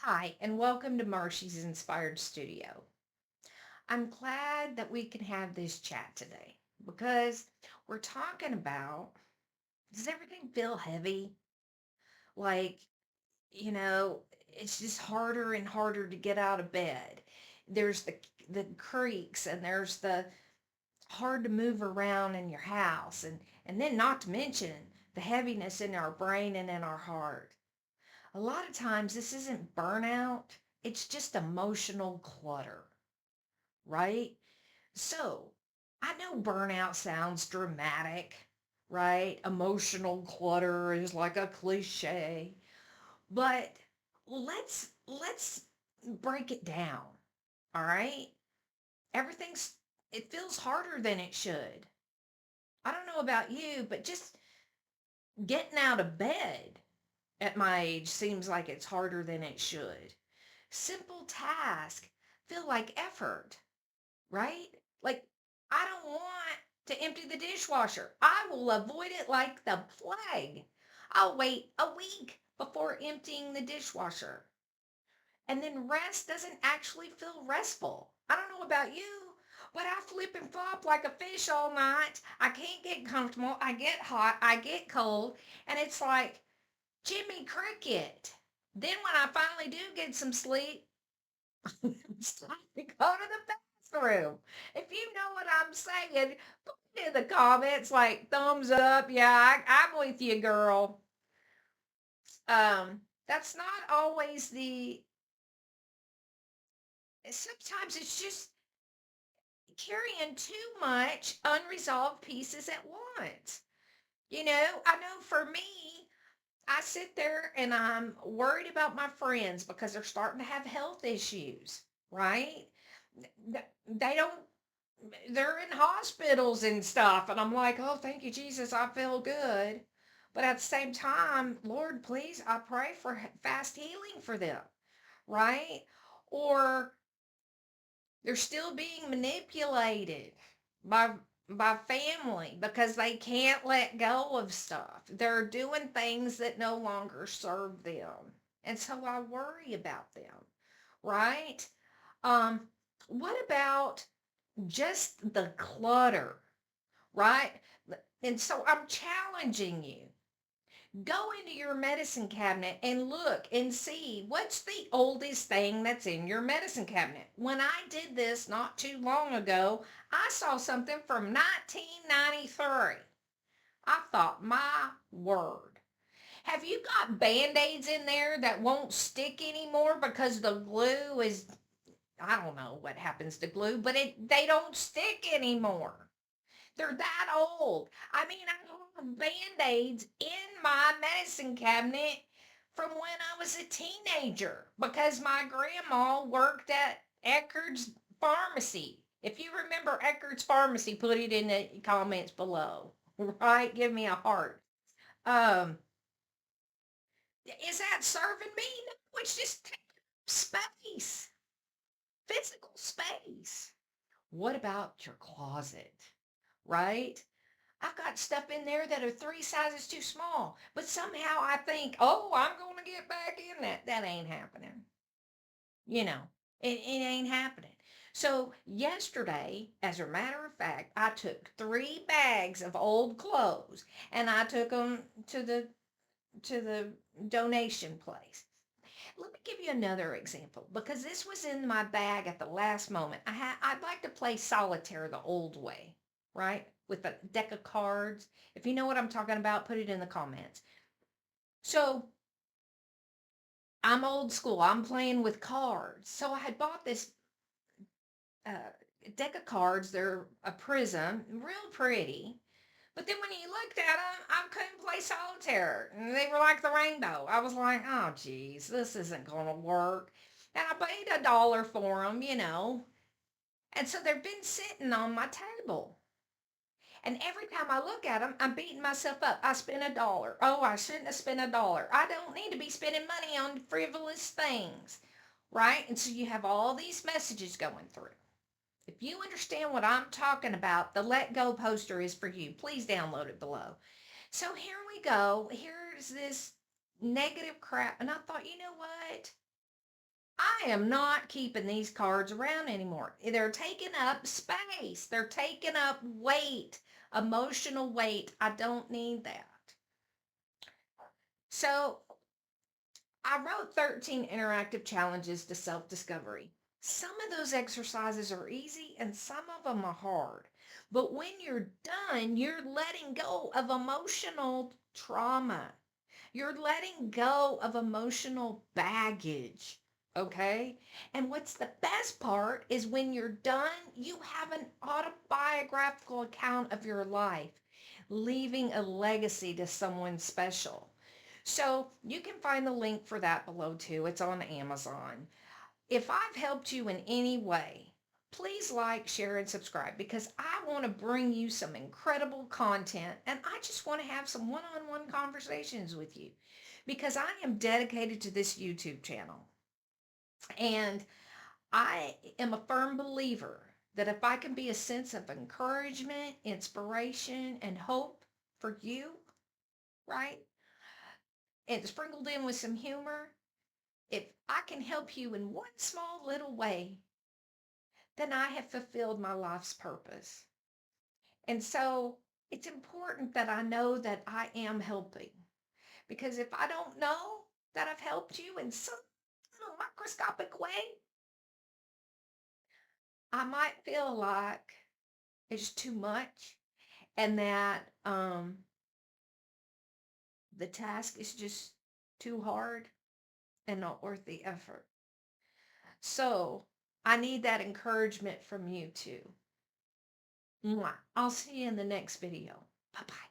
Hi, and welcome to Marshie's Inspired Studio. I'm glad that we can have this chat today because we're talking about does everything feel heavy? Like, it's just harder and harder to get out of bed. There's the creaks and there's the hard to move around in your house and then not to mention the heaviness in our brain and in our heart. A lot of times this isn't burnout, it's just emotional clutter, right? So I know burnout sounds dramatic, right? Emotional clutter is like a cliche, but let's break it down. All right? Everything's it feels harder than it should. I don't know about you, but just getting out of bed at my age seems like it's harder than it should. Simple tasks feel like effort, right? Like, I don't want to empty the dishwasher. I will avoid it like the plague. I'll wait a week before emptying the dishwasher. And then rest doesn't actually feel restful. I don't know about you, but I flip and flop like a fish all night. I can't get comfortable. I get hot. I get cold. And it's like Jimmy Cricket. Then when I finally do get some sleep, it's time to go to the bathroom. If you know what I'm saying, put it in the comments like thumbs up. Yeah, I'm with you, girl. That's not always the. Sometimes it's just carrying too much unresolved pieces at once. I know for me, I sit there and I'm worried about my friends because they're starting to have health issues, right? They don't they're in hospitals and stuff. And I'm like, oh, thank you, Jesus. I feel good. But at the same time, Lord, please, I pray for fast healing for them, right? Or they're still being manipulated by family because they can't let go of stuff. They're doing things that no longer serve them. And so I worry about them, right? Um, what about just the clutter, right? And so I'm challenging you. Go into your medicine cabinet and look and see what's the oldest thing that's in your medicine cabinet. When I did this not too long ago, I saw something from 1993. I thought, my word. Have you got band-aids in there that won't stick anymore because the glue is, I don't know what happens to glue, but they don't stick anymore. They're that old. I mean, I have band-aids in my medicine cabinet from when I was a teenager because my grandma worked at Eckerd's Pharmacy. If you remember Eckerd's Pharmacy, put it in the comments below. Right? Give me a heart. Um, is that serving me? No, it's just taking space, physical space. What about your closet? Right? I've got stuff in there that are three sizes too small, but somehow I think, oh, I'm going to get back in that. That ain't happening. You know, it ain't happening. So yesterday, as a matter of fact, I took 3 bags of old clothes and I took them to the donation place. Let me give you another example because this was in my bag at the last moment. I'd like to play solitaire the old way, right? With a deck of cards. If you know what I'm talking about, put it in the comments. So I'm old school. I'm playing with cards. So I had bought this uh, deck of cards. They're a prism, real pretty. But then when you looked at them, I couldn't play solitaire. And they were like the rainbow. I was like, oh, geez, this isn't going to work. And I paid $1 for them. And so they've been sitting on my table. And every time I look at them, I'm beating myself up. I spent $1. Oh, I shouldn't have spent $1. I don't need to be spending money on frivolous things. Right? And so you have all these messages going through. If you understand what I'm talking about, the Let Go poster is for you. Please download it below. So here we go. Here's this negative crap. And I thought, you know what? I am not keeping these cards around anymore. They're taking up space, they're taking up weight, emotional weight. I don't need that. So I wrote 13 interactive challenges to self discovery. Some of those exercises are easy and some of them are hard. But when you're done, you're letting go of emotional trauma. You're letting go of emotional baggage. Okay. And what's the best part is when you're done, you have an autobiographical account of your life, leaving a legacy to someone special. So you can find the link for that below too. It's on Amazon. If I've helped you in any way, please like, share, and subscribe because I want to bring you some incredible content and I just want to have some one-on-one conversations with you because I am dedicated to this YouTube channel. And I am a firm believer that if I can be a sense of encouragement, inspiration, and hope for you, right? And sprinkled in with some humor, if I can help you in one small little way, then I have fulfilled my life's purpose. And so it's important that I know that I am helping because if I don't know that I've helped you in some little microscopic way, I might feel like it's too much and that the task is just too hard and not worth the effort. So I need that encouragement from you too. Mwah. I'll see you in the next video. Bye bye.